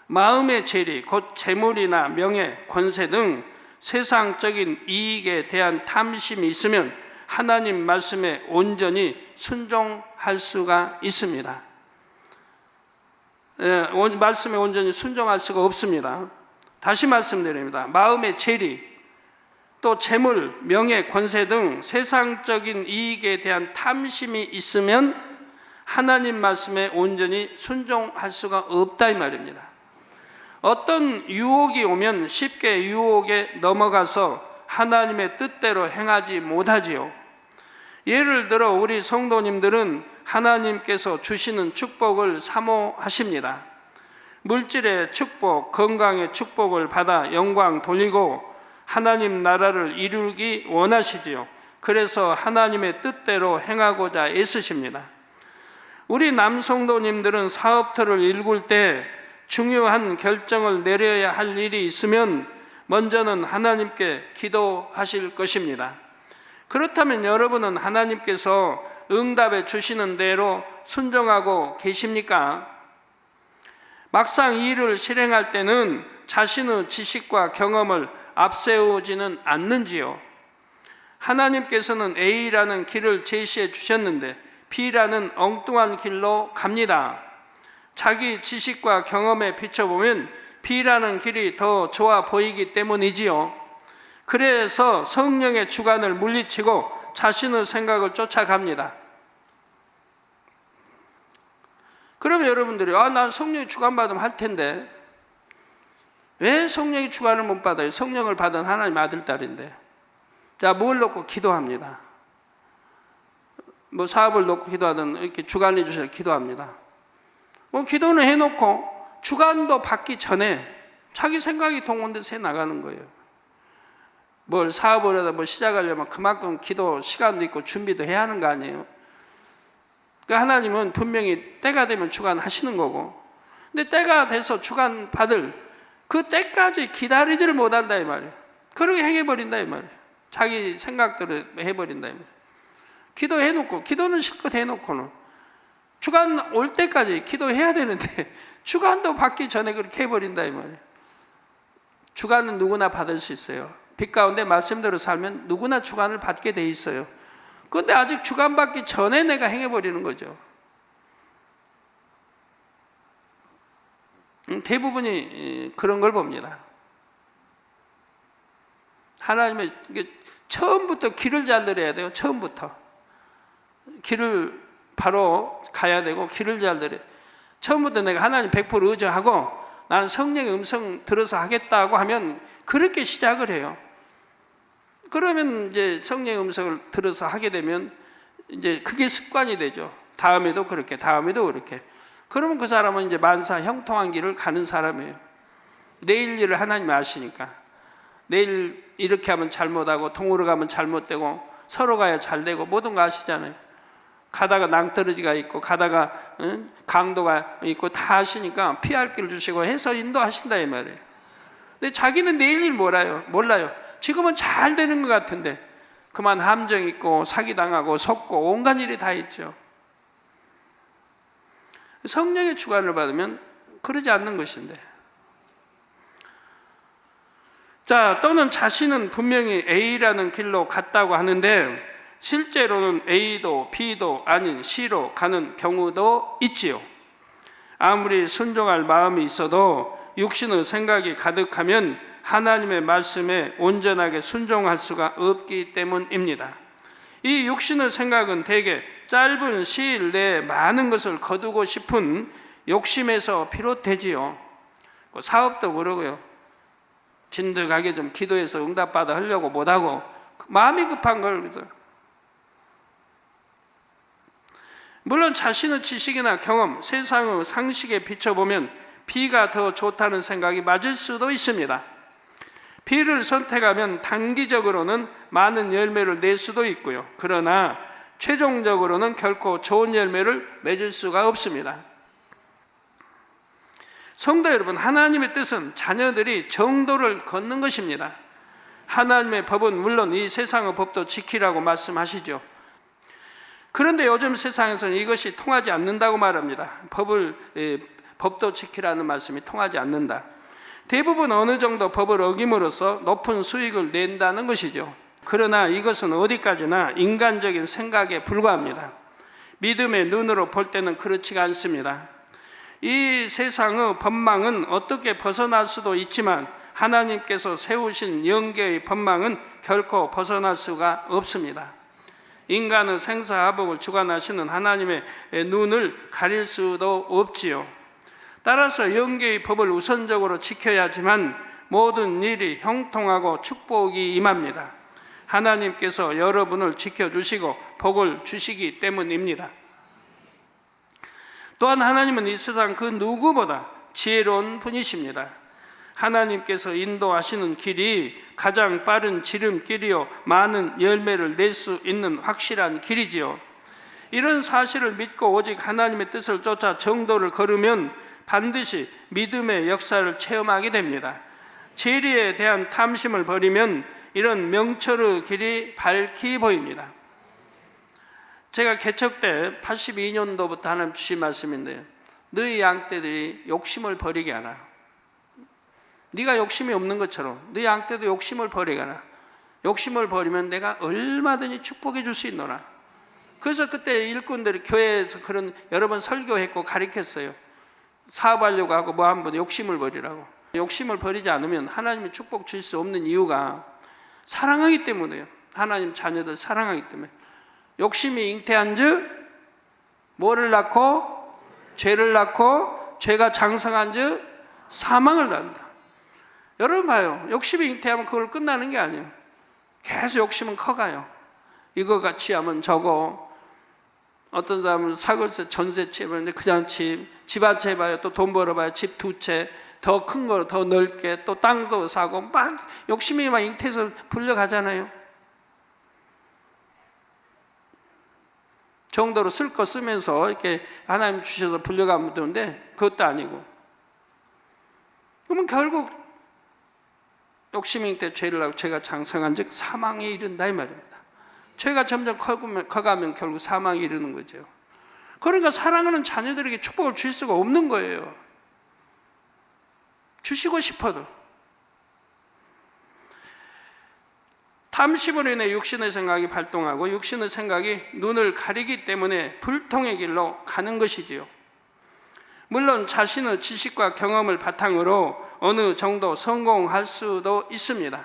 마음의 재리, 곧 재물이나 명예, 권세 등 세상적인 이익에 대한 탐심이 있으면 하나님 말씀에 온전히 순종할 수가 있습니다. 말씀에 온전히 순종할 수가 없습니다. 다시 말씀드립니다. 마음의 재리, 또 재물, 명예, 권세 등 세상적인 이익에 대한 탐심이 있으면 하나님 말씀에 온전히 순종할 수가 없다 이 말입니다. 어떤 유혹이 오면 쉽게 유혹에 넘어가서 하나님의 뜻대로 행하지 못하지요. 예를 들어 우리 성도님들은 하나님께서 주시는 축복을 사모하십니다. 물질의 축복, 건강의 축복을 받아 영광 돌리고 하나님 나라를 이루기 원하시지요. 그래서 하나님의 뜻대로 행하고자 애쓰십니다. 우리 남성도님들은 사업터를 일굴 때 중요한 결정을 내려야 할 일이 있으면 먼저는 하나님께 기도하실 것입니다. 그렇다면 여러분은 하나님께서 응답해 주시는 대로 순종하고 계십니까? 막상 이 일을 실행할 때는 자신의 지식과 경험을 앞세우지는 않는지요? 하나님께서는 A라는 길을 제시해 주셨는데 B라는 엉뚱한 길로 갑니다. 자기 지식과 경험에 비춰보면 B라는 길이 더 좋아 보이기 때문이지요. 그래서 성령의 주관을 물리치고 자신의 생각을 쫓아갑니다. 그러면 여러분들이 난 성령의 주관받으면 할 텐데 왜 성령의 주관을 못 받아요? 성령을 받은 하나님 아들, 딸인데. 자, 뭘 놓고 기도합니다. 사업을 놓고 기도하든 이렇게 주관해 주셔서 기도합니다. 기도는 해놓고 주관도 받기 전에 자기 생각이 동원돼서 해 나가는 거예요. 뭘 사업을 하다 시작하려면 그만큼 기도 시간도 있고 준비도 해야 하는 거 아니에요? 그러니까 하나님은 분명히 때가 되면 주관하시는 거고, 근데 때가 돼서 주관 받을 그 때까지 기다리지를 못한다 이 말이에요. 그렇게 행해버린다 이 말이에요. 자기 생각대로 해버린다 이 말이에요. 기도해놓고, 기도는 실컷 해놓고는 주간 올 때까지 기도해야 되는데 주간도 받기 전에 그렇게 해버린다 이 말이에요. 주간은 누구나 받을 수 있어요. 빛 가운데 말씀대로 살면 누구나 주간을 받게 돼 있어요. 그런데 아직 주간 받기 전에 내가 행해버리는 거죠. 대부분이 그런 걸 봅니다. 하나님의 처음부터 길을 잘 들어야 돼요. 처음부터 길을 바로 가야 되고 길을 잘 들어야. 처음부터 내가 하나님 100% 의존하고 나는 성령의 음성 들어서 하겠다고 하면 그렇게 시작을 해요. 그러면 이제 성령의 음성을 들어서 하게 되면 이제 그게 습관이 되죠. 다음에도 그렇게, 다음에도 그렇게. 그러면 그 사람은 이제 만사 형통한 길을 가는 사람이에요. 내일 일을 하나님이 아시니까. 내일 이렇게 하면 잘못하고 통으로 가면 잘못되고 서로 가야 잘되고 모든 거 아시잖아요. 가다가 낭떠러지가 있고 가다가 강도가 있고 다 아시니까 피할 길을 주시고 해서 인도하신다 이 말이에요. 근데 자기는 내일 일 몰라요. 지금은 잘 되는 것 같은데 그만 함정 있고 사기당하고 속고 온갖 일이 다 있죠. 성령의 주관을 받으면 그러지 않는 것인데. 자, 또는 자신은 분명히 A라는 길로 갔다고 하는데 실제로는 A도 B도 아닌 C로 가는 경우도 있지요. 아무리 순종할 마음이 있어도 육신의 생각이 가득하면 하나님의 말씀에 온전하게 순종할 수가 없기 때문입니다. 이 육신의 생각은 대개 짧은 시일 내에 많은 것을 거두고 싶은 욕심에서 비롯되지요. 사업도 그러고요. 진득하게 좀 기도해서 응답받아 하려고 못하고 마음이 급한 걸. 물론 자신의 지식이나 경험, 세상의 상식에 비춰보면 B가 더 좋다는 생각이 맞을 수도 있습니다. B를 선택하면 단기적으로는 많은 열매를 낼 수도 있고요. 그러나 최종적으로는 결코 좋은 열매를 맺을 수가 없습니다. 성도 여러분, 하나님의 뜻은 자녀들이 정도를 걷는 것입니다. 하나님의 법은 물론 이 세상의 법도 지키라고 말씀하시죠. 그런데 요즘 세상에서는 이것이 통하지 않는다고 말합니다. 법도 지키라는 말씀이 통하지 않는다. 대부분 어느 정도 법을 어김으로써 높은 수익을 낸다는 것이죠. 그러나 이것은 어디까지나 인간적인 생각에 불과합니다. 믿음의 눈으로 볼 때는 그렇지가 않습니다. 이 세상의 법망은 어떻게 벗어날 수도 있지만 하나님께서 세우신 영계의 법망은 결코 벗어날 수가 없습니다. 인간의 생사화복을 주관하시는 하나님의 눈을 가릴 수도 없지요. 따라서 영계의 법을 우선적으로 지켜야지만 모든 일이 형통하고 축복이 임합니다. 하나님께서 여러분을 지켜주시고 복을 주시기 때문입니다. 또한 하나님은 이 세상 그 누구보다 지혜로운 분이십니다. 하나님께서 인도하시는 길이 가장 빠른 지름길이요 많은 열매를 낼 수 있는 확실한 길이지요. 이런 사실을 믿고 오직 하나님의 뜻을 쫓아 정도를 걸으면 반드시 믿음의 역사를 체험하게 됩니다. 재리에 대한 탐심을 버리면 이런 명철의 길이 밝히 보입니다. 제가 개척 때 82년도부터 하나님 주신 말씀인데요. 너희 양떼들이 욕심을 버리게 하라. 네가 욕심이 없는 것처럼 너희 양떼도 욕심을 버리게 하라. 욕심을 버리면 내가 얼마든지 축복해 줄 수 있노라. 그래서 그때 일꾼들이 교회에서 그런 여러 번 설교했고 가르쳤어요. 사업하려고 하고 뭐 한번 욕심을 버리라고. 욕심을 버리지 않으면 하나님이 축복 주실 수 없는 이유가 사랑하기 때문에요. 하나님 자녀들 사랑하기 때문에. 욕심이 잉태한 즉 뭐를 낳고 죄를 낳고 죄가 장성한 즉 사망을 낳는다. 여러분 봐요. 욕심이 잉태하면 그걸 끝나는 게 아니에요. 계속 욕심은 커가요. 이거 같이 하면 저거. 어떤 사람은 사골세 전세 채버리는데 그냥 집 한 채 봐요. 또 돈 벌어봐요. 집 두 채. 더 큰 거 더 넓게 또 땅도 사고 막 욕심이 막 잉태해서 불려가잖아요. 정도로 쓸 거 쓰면서 이렇게 하나님 주셔서 불려가면 되는데 그것도 아니고. 그러면 결국 욕심이 잉태 죄를 하고 죄가 장성한 즉 사망에 이른다 이 말입니다. 죄가 점점 커가면 결국 사망에 이르는 거죠. 그러니까 사랑하는 자녀들에게 축복을 줄 수가 없는 거예요. 주시고 싶어도. 탐심으로 인해 육신의 생각이 발동하고 육신의 생각이 눈을 가리기 때문에 불통의 길로 가는 것이지요. 물론 자신의 지식과 경험을 바탕으로 어느 정도 성공할 수도 있습니다.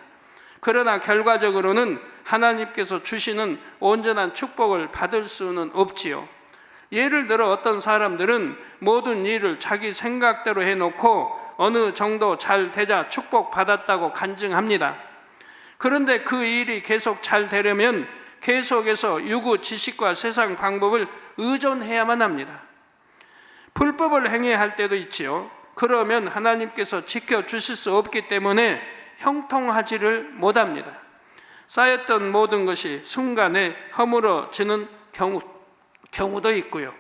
그러나 결과적으로는 하나님께서 주시는 온전한 축복을 받을 수는 없지요. 예를 들어 어떤 사람들은 모든 일을 자기 생각대로 해놓고 어느 정도 잘 되자 축복받았다고 간증합니다. 그런데 그 일이 계속 잘 되려면 계속해서 유구 지식과 세상 방법을 의존해야만 합니다. 불법을 행해야 할 때도 있지요. 그러면 하나님께서 지켜주실 수 없기 때문에 형통하지를 못합니다. 쌓였던 모든 것이 순간에 허물어지는 경우도 있고요.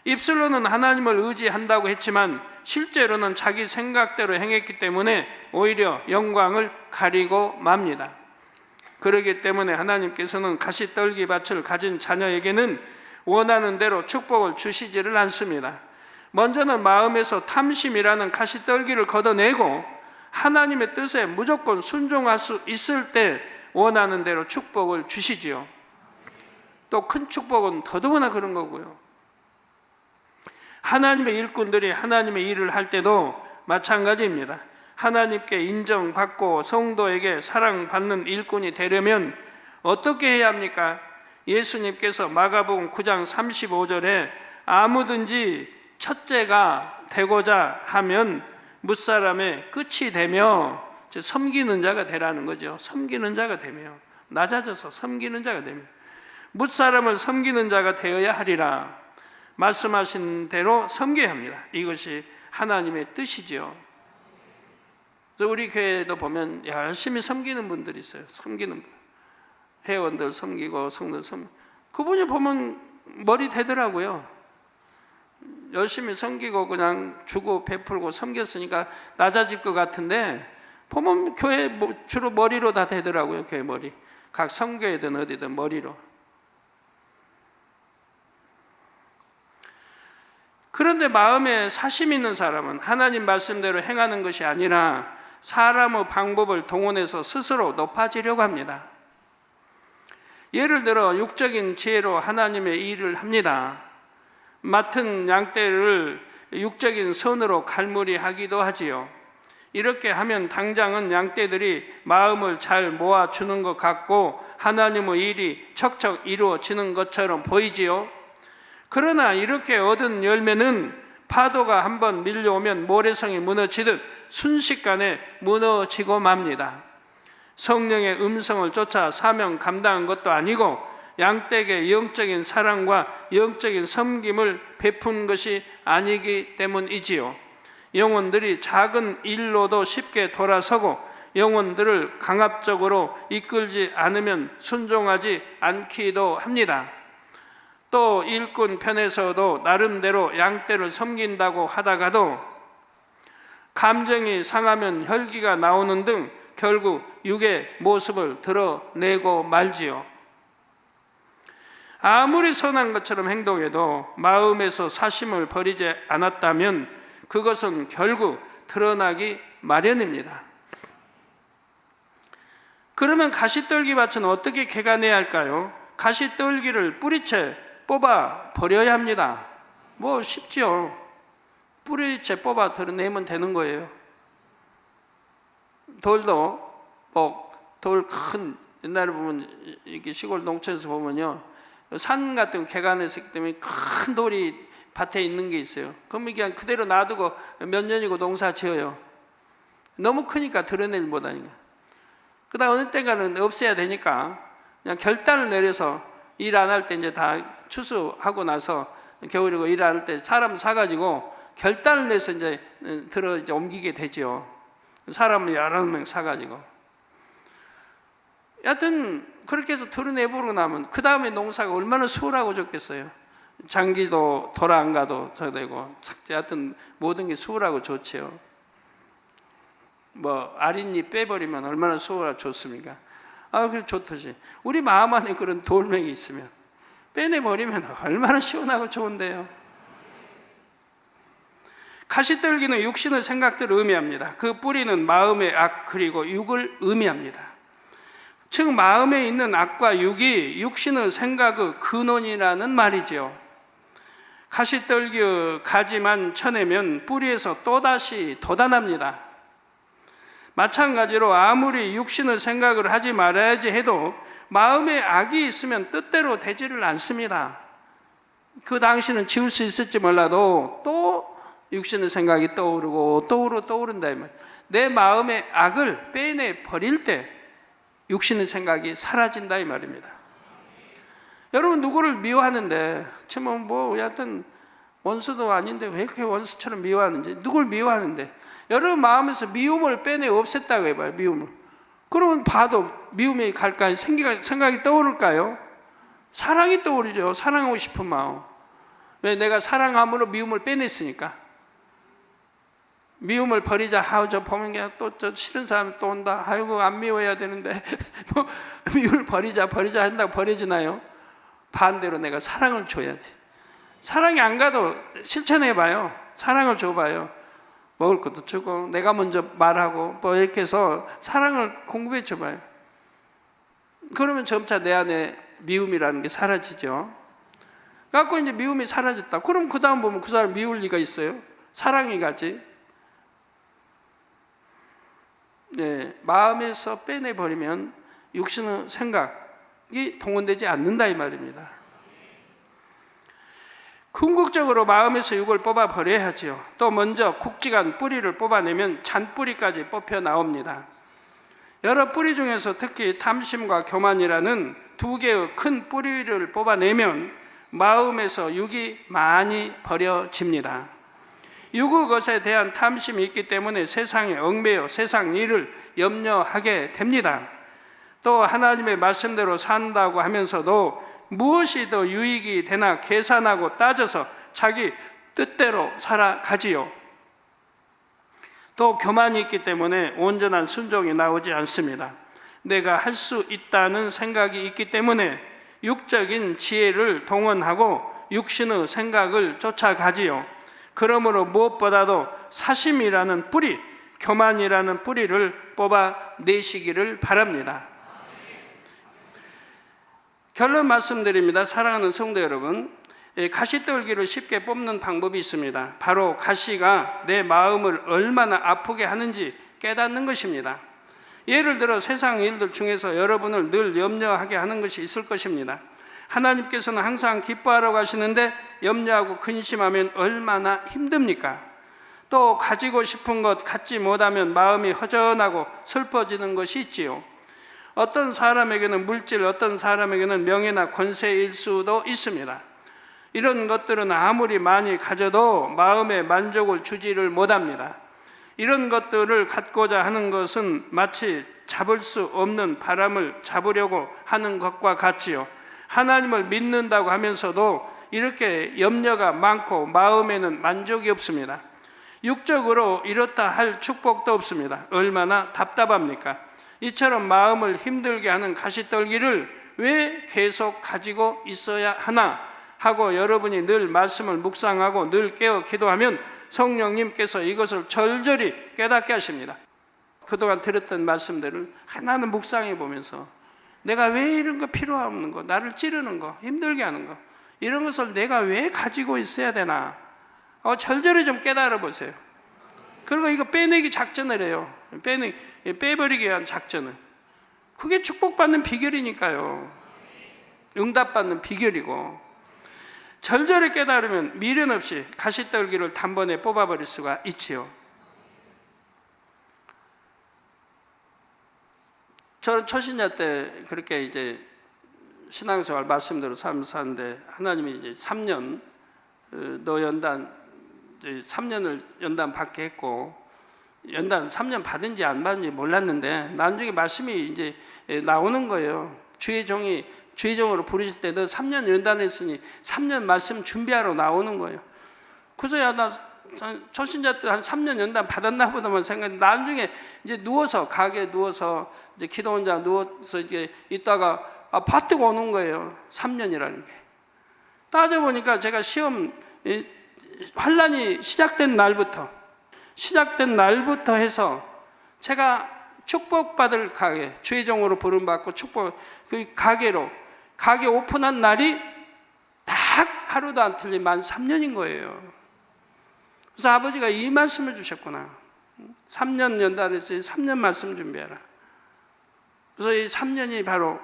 입술로는 하나님을 의지한다고 했지만 실제로는 자기 생각대로 행했기 때문에 오히려 영광을 가리고 맙니다. 그렇기 때문에 하나님께서는 가시떨기밭을 가진 자녀에게는 원하는 대로 축복을 주시지를 않습니다. 먼저는 마음에서 탐심이라는 가시떨기를 걷어내고 하나님의 뜻에 무조건 순종할 수 있을 때 원하는 대로 축복을 주시지요. 또 큰 축복은 더더구나 그런 거고요. 하나님의 일꾼들이 하나님의 일을 할 때도 마찬가지입니다. 하나님께 인정받고 성도에게 사랑받는 일꾼이 되려면 어떻게 해야 합니까? 예수님께서 마가복음 9장 35절에 아무든지 첫째가 되고자 하면 무사람의 끝이 되며 섬기는 자가 되라는 거죠. 섬기는 자가 되며 낮아져서 섬기는 자가 되며 무사람을 섬기는 자가 되어야 하리라. 말씀하신 대로 섬겨야 합니다. 이것이 하나님의 뜻이죠. 우리 교회도 보면 열심히 섬기는 분들이 있어요. 섬기는 분. 회원들 섬기고 성도들 섬기고 그분이 보면 머리 되더라고요. 열심히 섬기고 그냥 주고 베풀고 섬겼으니까 낮아질 것 같은데 보면 교회 주로 머리로 다 되더라고요. 교회 머리. 각 성교회든 어디든 머리로. 그런데 마음에 사심 있는 사람은 하나님 말씀대로 행하는 것이 아니라 사람의 방법을 동원해서 스스로 높아지려고 합니다. 예를 들어 육적인 지혜로 하나님의 일을 합니다. 맡은 양떼를 육적인 선으로 갈무리하기도 하지요. 이렇게 하면 당장은 양떼들이 마음을 잘 모아주는 것 같고 하나님의 일이 척척 이루어지는 것처럼 보이지요. 그러나 이렇게 얻은 열매는 파도가 한번 밀려오면 모래성이 무너지듯 순식간에 무너지고 맙니다. 성령의 음성을 쫓아 사명 감당한 것도 아니고 양떼에게 영적인 사랑과 영적인 섬김을 베푼 것이 아니기 때문이지요. 영혼들이 작은 일로도 쉽게 돌아서고 영혼들을 강압적으로 이끌지 않으면 순종하지 않기도 합니다. 또 일꾼 편에서도 나름대로 양떼를 섬긴다고 하다가도 감정이 상하면 혈기가 나오는 등 결국 육의 모습을 드러내고 말지요. 아무리 선한 것처럼 행동해도 마음에서 사심을 버리지 않았다면 그것은 결국 드러나기 마련입니다. 그러면 가시떨기밭은 어떻게 개간해야 할까요? 가시떨기를 뿌리채 뽑아 버려야 합니다. 뭐 쉽지요. 뿌리채 뽑아 드러내면 되는 거예요. 돌도 돌 큰 옛날에 보면 이렇게 시골 농촌에서 보면요 산 같은 거 개간해서 있기 때문에 큰 돌이 밭에 있는 게 있어요. 그럼 그냥 그대로 놔두고 몇 년이고 농사 지어요. 너무 크니까 드러내지 못하니까. 그다음 어느 때가는 없애야 되니까 그냥 결단을 내려서 일 안 할 때 이제 다 추수하고 나서 겨울이고 일 안 할 때 사람 사가지고 결단을 내서 이제 이제 옮기게 되죠. 사람을 여러 명 사가지고. 여하튼 그렇게 해서 드러내보고 나면 그 다음에 농사가 얼마나 수월하고 좋겠어요. 장기도 돌아 안 가도 저 되고 여하튼 모든 게 수월하고 좋지요. 뭐 아랫잎 빼버리면 얼마나 수월하고 좋습니까? 그래 좋듯이 우리 마음 안에 그런 돌멩이 있으면 빼내버리면 얼마나 시원하고 좋은데요. 가시떨기는 육신의 생각들을 의미합니다. 그 뿌리는 마음의 악 그리고 육을 의미합니다. 즉 마음에 있는 악과 육이 육신의 생각의 근원이라는 말이죠. 가시떨기의 가지만 쳐내면 뿌리에서 또다시 돋아납니다. 마찬가지로 아무리 육신의 생각을 하지 말아야지 해도 마음에 악이 있으면 뜻대로 되지를 않습니다. 그 당시는 지울 수 있을지 몰라도 또 육신의 생각이 떠오르고 떠오른다 이 말이에요. 내 마음의 악을 빼내 버릴 때 육신의 생각이 사라진다 이 말입니다. 여러분 누구를 미워하는데 참 뭐 여하튼 원수도 아닌데 왜 이렇게 원수처럼 미워하는지, 누굴 미워하는데 여러분 마음에서 미움을 빼내 없앴다고 해봐요. 미움을. 그러면 봐도 미움이 갈까요? 생각이 떠오를까요? 사랑이 떠오르죠. 사랑하고 싶은 마음. 왜? 내가 사랑함으로 미움을 빼냈으니까. 미움을 버리자. 저 보면 그냥 또 저 싫은 사람이 또 온다. 아이고 안 미워야 되는데 뭐 미움을 버리자 한다고 버려지나요? 반대로 내가 사랑을 줘야지. 사랑이 안 가도 실천해봐요. 사랑을 줘봐요. 먹을 것도 주고 내가 먼저 말하고 뭐 이렇게 해서 사랑을 공급해 줘봐요. 그러면 점차 내 안에 미움이라는 게 사라지죠. 갖고 이제 미움이 사라졌다. 그럼 그 다음 보면 그 사람 미울 리가 있어요? 사랑이 가지. 네, 마음에서 빼내버리면 육신의 생각이 동원되지 않는다 이 말입니다. 궁극적으로 마음에서 육을 뽑아 버려야죠. 또 먼저 굵직한 뿌리를 뽑아내면 잔뿌리까지 뽑혀 나옵니다. 여러 뿌리 중에서 특히 탐심과 교만이라는 두 개의 큰 뿌리를 뽑아내면 마음에서 육이 많이 버려집니다. 육의 것에 대한 탐심이 있기 때문에 세상에 얽매여 세상 일을 염려하게 됩니다. 또 하나님의 말씀대로 산다고 하면서도 무엇이 더 유익이 되나 계산하고 따져서 자기 뜻대로 살아가지요. 또 교만이 있기 때문에 온전한 순종이 나오지 않습니다. 내가 할 수 있다는 생각이 있기 때문에 육적인 지혜를 동원하고 육신의 생각을 쫓아가지요. 그러므로 무엇보다도 사심이라는 뿌리, 교만이라는 뿌리를 뽑아내시기를 바랍니다. 결론 말씀드립니다. 사랑하는 성도 여러분, 가시떨기를 쉽게 뽑는 방법이 있습니다. 바로 가시가 내 마음을 얼마나 아프게 하는지 깨닫는 것입니다. 예를 들어 세상 일들 중에서 여러분을 늘 염려하게 하는 것이 있을 것입니다. 하나님께서는 항상 기뻐하라고 하시는데 염려하고 근심하면 얼마나 힘듭니까? 또 가지고 싶은 것 갖지 못하면 마음이 허전하고 슬퍼지는 것이 있지요. 어떤 사람에게는 물질, 어떤 사람에게는 명예나 권세일 수도 있습니다. 이런 것들은 아무리 많이 가져도 마음에 만족을 주지를 못합니다. 이런 것들을 갖고자 하는 것은 마치 잡을 수 없는 바람을 잡으려고 하는 것과 같지요. 하나님을 믿는다고 하면서도 이렇게 염려가 많고 마음에는 만족이 없습니다. 육적으로 이렇다 할 축복도 없습니다. 얼마나 답답합니까? 이처럼 마음을 힘들게 하는 가시떨기를 왜 계속 가지고 있어야 하나 하고 여러분이 늘 말씀을 묵상하고 늘 깨어 기도하면 성령님께서 이것을 절절히 깨닫게 하십니다. 그동안 들었던 말씀들을 하나는 묵상해 보면서 내가 왜 이런 거 필요 없는 거, 나를 찌르는 거, 힘들게 하는 거, 이런 것을 내가 왜 가지고 있어야 되나 절절히 좀 깨달아 보세요. 그리고 이거 빼내기 작전을 해요. 빼버리기 위한 작전을. 그게 축복받는 비결이니까요. 응답받는 비결이고, 절절히 깨달으면 미련 없이 가시떨기를 단번에 뽑아버릴 수가 있지요. 저는 초신자 때 그렇게 이제 신앙생활 말씀대로 사는데 하나님이 이제 3년 너 연단 3년을 연단 받게 했고, 연단 3년 받은지 안 받은지 몰랐는데 나중에 말씀이 이제 나오는 거예요. 주의 종으로 부르실 때 너 3년 연단했으니 3년 말씀 준비하러 나오는 거예요. 그래서 야 나 초신자 때 한 3년 연단 받았나 보다만 생각했는데 나중에 이제 누워서 가게에 누워서 이제 기도 혼자 누워서 이제 있다가 파트가 오는 거예요. 3년이라는 게. 따져보니까 제가 시험 환란이 시작된 날부터 해서 제가 축복받을 가게, 주의종으로 부름받고 그 가게 오픈한 날이 딱 하루도 안 틀린 만 3년인 거예요. 그래서 아버지가 이 말씀을 주셨구나. 3년 연단해서 3년 말씀 준비해라. 그래서 이 3년이 바로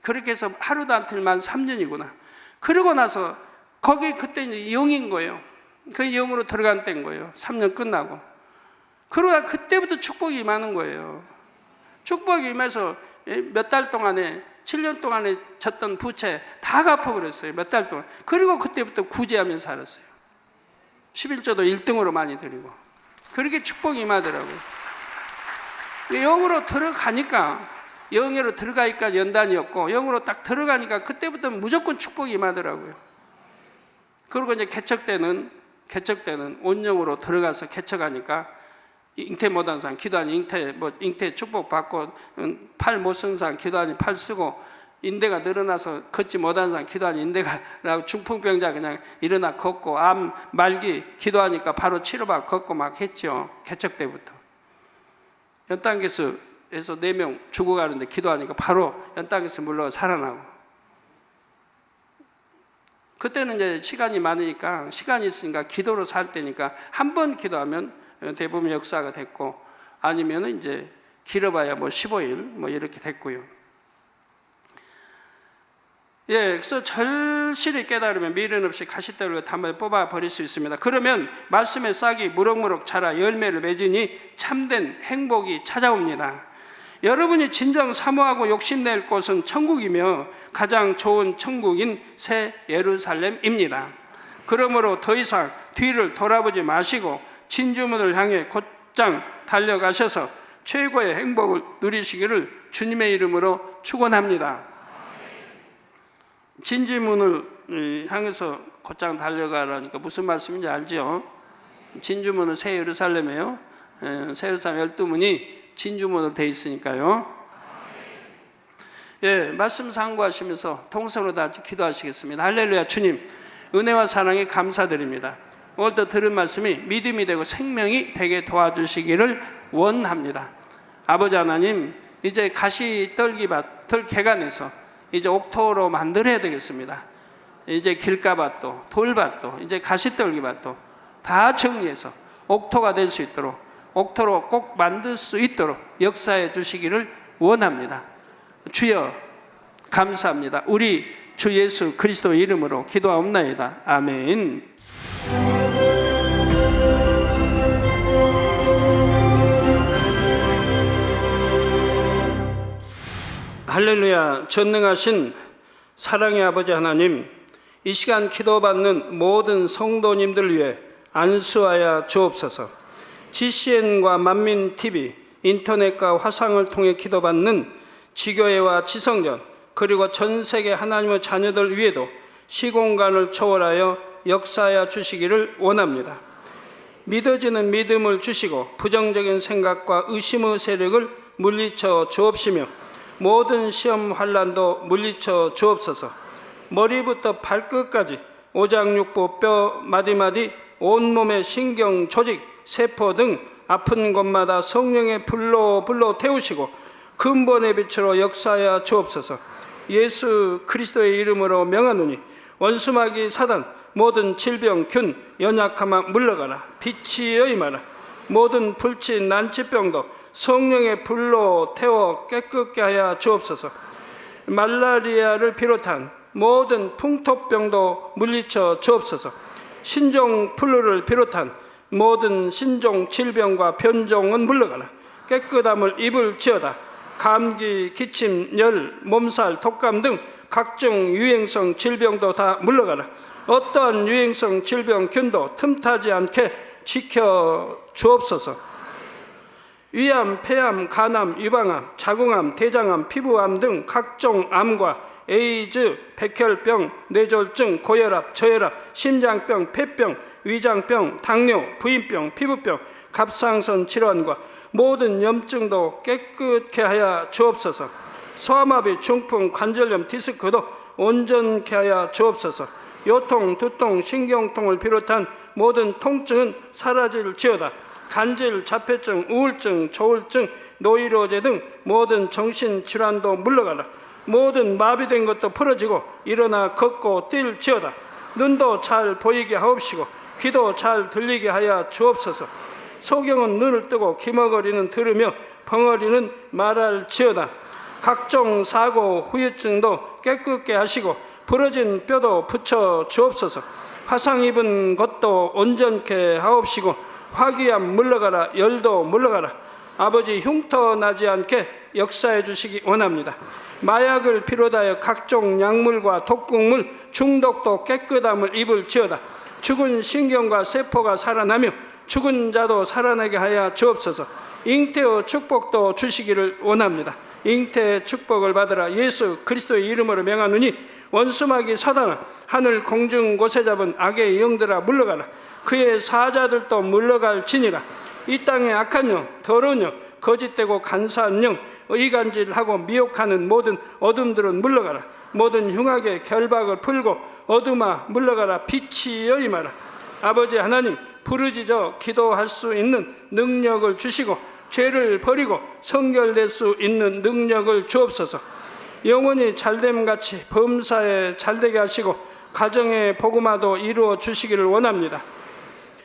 그렇게 해서 하루도 안 틀린 만 3년이구나. 그러고 나서 거기 그때 이제 영인 거예요. 그 영으로 들어간 때인 거예요. 3년 끝나고. 그러다 그때부터 축복이 임하는 거예요. 축복이 임해서 몇 달 동안에 7년 동안에 졌던 부채 다 갚아버렸어요. 몇 달 동안. 그리고 그때부터 구제하면서 살았어요. 11조도 1등으로 많이 드리고. 그렇게 축복이 임하더라고요. 영으로 들어가니까 연단이었고 영으로 딱 들어가니까 그때부터 무조건 축복이 임하더라고요. 그리고 이제 개척 때는 온영으로 들어가서 개척하니까 잉태 못한 사람 기도하니 잉태 축복 받고 팔 못 쓴 사람 기도하니 팔 쓰고 인대가 늘어나서 걷지 못한 사람 기도하니 인대가 나고 중풍병자 그냥 일어나 걷고 암 말기 기도하니까 바로 치료받고 걷고 막 했죠. 개척 때부터. 연단계에서 4명 죽어가는데 기도하니까 바로 연단계에서 물러가 살아나고. 그때는 이제 시간이 많으니까 시간이 있으니까 기도로 살 때니까 한 번 기도하면 대부분 역사가 됐고 아니면 이제 길어봐야 15일 이렇게 됐고요. 그래서 절실히 깨달으면 미련 없이 가시떨고 담을 뽑아 버릴 수 있습니다. 그러면 말씀의 싹이 무럭무럭 자라 열매를 맺으니 참된 행복이 찾아옵니다. 여러분이 진정 사모하고 욕심낼 곳은 천국이며 가장 좋은 천국인 새 예루살렘입니다. 그러므로 더 이상 뒤를 돌아보지 마시고 진주문을 향해 곧장 달려가셔서 최고의 행복을 누리시기를 주님의 이름으로 축원합니다. 진주문을 향해서 곧장 달려가라니까 무슨 말씀인지 알죠? 진주문은 새 예루살렘이에요. 새 예루살렘 12문이 진주문으로 되어 있으니까요. 말씀 상고하시면서 통성으로 다 기도하시겠습니다. 할렐루야. 주님 은혜와 사랑에 감사드립니다. 오늘도 들은 말씀이 믿음이 되고 생명이 되게 도와주시기를 원합니다. 아버지 하나님 이제 가시떨기밭 들개간에서 이제 옥토로 만들어야 되겠습니다. 이제 길가밭도 돌밭도 이제 가시떨기밭도 다 정리해서 옥토가 될 수 있도록 옥토로 꼭 만들 수 있도록 역사해 주시기를 원합니다. 주여 감사합니다. 우리 주 예수 그리스도 이름으로 기도하옵나이다. 아멘. 할렐루야. 전능하신 사랑의 아버지 하나님, 이 시간 기도받는 모든 성도님들 위해 안수하여 주옵소서. GCN과 만민TV, 인터넷과 화상을 통해 기도받는 지교회와 지성전 그리고 전 세계 하나님의 자녀들 위에도 시공간을 초월하여 역사하여 주시기를 원합니다. 믿어지는 믿음을 주시고 부정적인 생각과 의심의 세력을 물리쳐 주옵시며 모든 시험 환난도 물리쳐 주옵소서. 머리부터 발끝까지 오장육부 뼈 마디마디 온몸의 신경 조직 세포 등 아픈 곳마다 성령의 불로 태우시고 근본의 빛으로 역사하여 주옵소서. 예수 그리스도의 이름으로 명하노니 원수마귀 사단 모든 질병 균 연약함아 물러가라. 빛이 여임하라. 모든 불치 난치병도 성령의 불로 태워 깨끗게 하여 주옵소서. 말라리아를 비롯한 모든 풍토병도 물리쳐 주옵소서. 신종 플루를 비롯한 모든 신종 질병과 변종은 물러가라. 깨끗함을 입을지어다. 감기, 기침, 열, 몸살, 독감 등 각종 유행성 질병도 다 물러가라. 어떠한 유행성 질병균도 틈타지 않게 지켜 주옵소서. 위암, 폐암, 간암, 유방암, 자궁암, 대장암, 피부암 등 각종 암과 에이즈, 백혈병, 뇌졸중, 고혈압, 저혈압, 심장병, 폐병, 위장병, 당뇨, 부인병, 피부병, 갑상선 질환과 모든 염증도 깨끗게 하여 주옵소서. 소아마비, 중풍, 관절염, 디스크도 온전케 하여 주옵소서. 요통, 두통, 신경통을 비롯한 모든 통증은 사라질지어다. 간질, 자폐증, 우울증, 조울증, 노이로제 등 모든 정신질환도 물러가라. 모든 마비된 것도 풀어지고 일어나 걷고 뛸지어다. 눈도 잘 보이게 하옵시고 귀도 잘 들리게 하여 주옵소서. 소경은 눈을 뜨고 기머거리는 들으며 벙어리는 말할지어다. 각종 사고, 후유증도 깨끗게 하시고 부러진 뼈도 붙여 주옵소서. 화상 입은 것도 온전케 하옵시고 화기암 물러가라. 열도 물러가라. 아버지 흉터 나지 않게 역사해 주시기 원합니다. 마약을 비롯하여 각종 약물과 독극물 중독도 깨끗함을 입을지어다. 죽은 신경과 세포가 살아나며 죽은 자도 살아나게 하여 주옵소서. 잉태의 축복도 주시기를 원합니다. 잉태의 축복을 받으라. 예수 그리스도의 이름으로 명하노니 원수마귀 사단아, 하늘 공중 곳에 잡은 악의 영들아 물러가라. 그의 사자들도 물러갈지니라. 이 땅의 악한 영, 더러운 영, 거짓되고 간사한 영, 의간질하고 미혹하는 모든 어둠들은 물러가라. 모든 흉악의 결박을 풀고 어둠아 물러가라. 빛이여 임하라. 아버지 하나님, 부르짖어 기도할 수 있는 능력을 주시고 죄를 버리고 성결될 수 있는 능력을 주옵소서. 영원히 잘됨같이 범사에 잘되게 하시고 가정의 복음화도 이루어 주시기를 원합니다.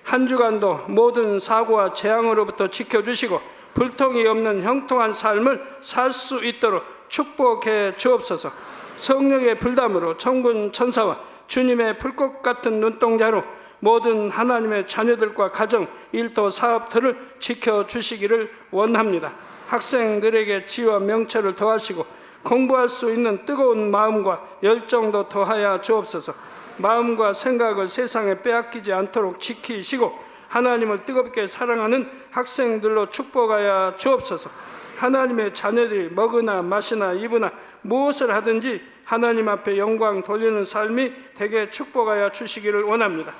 한 주간도 모든 사고와 재앙으로부터 지켜주시고 불통이 없는 형통한 삶을 살 수 있도록 축복해 주옵소서. 성령의 불담으로 천군 천사와 주님의 불꽃 같은 눈동자로 모든 하나님의 자녀들과 가정, 일터, 사업들을 지켜주시기를 원합니다. 학생들에게 지혜와 명철을 더하시고 공부할 수 있는 뜨거운 마음과 열정도 더하여 주옵소서. 마음과 생각을 세상에 빼앗기지 않도록 지키시고 하나님을 뜨겁게 사랑하는 학생들로 축복하여 주옵소서. 하나님의 자녀들이 먹으나 마시나 입으나 무엇을 하든지 하나님 앞에 영광 돌리는 삶이 되게 축복하여 주시기를 원합니다.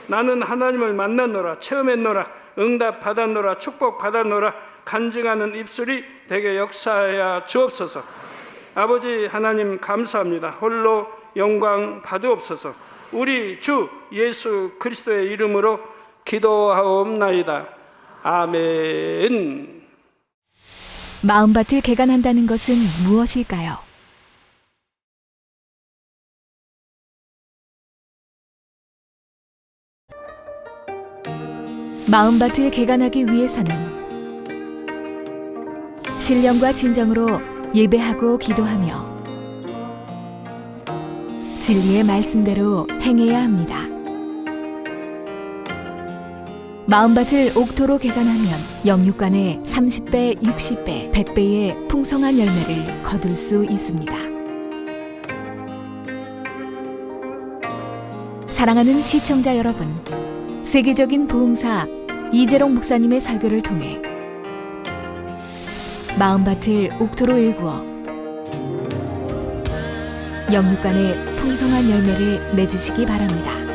나는 하나님을 만났노라, 체험했노라, 응답 받았노라, 축복 받았노라 간증하는 입술이 되게 역사하여 주옵소서. 아버지 하나님 감사합니다. 홀로 영광 받으옵소서. 우리 주 예수 그리스도의 이름으로 기도하옵나이다. 아멘. 마음밭을 개간한다는 것은 무엇일까요? 마음밭을 개간하기 위해서는 신령과 진정으로 예배하고 기도하며 진리의 말씀대로 행해야 합니다. 마음밭을 옥토로 개간하면 영육간에 30배, 60배, 100배의 풍성한 열매를 거둘 수 있습니다. 사랑하는 시청자 여러분, 세계적인 부흥사 이재롱 목사님의 설교를 통해 마음밭을 옥토로 일구어 영육간의 풍성한 열매를 맺으시기 바랍니다.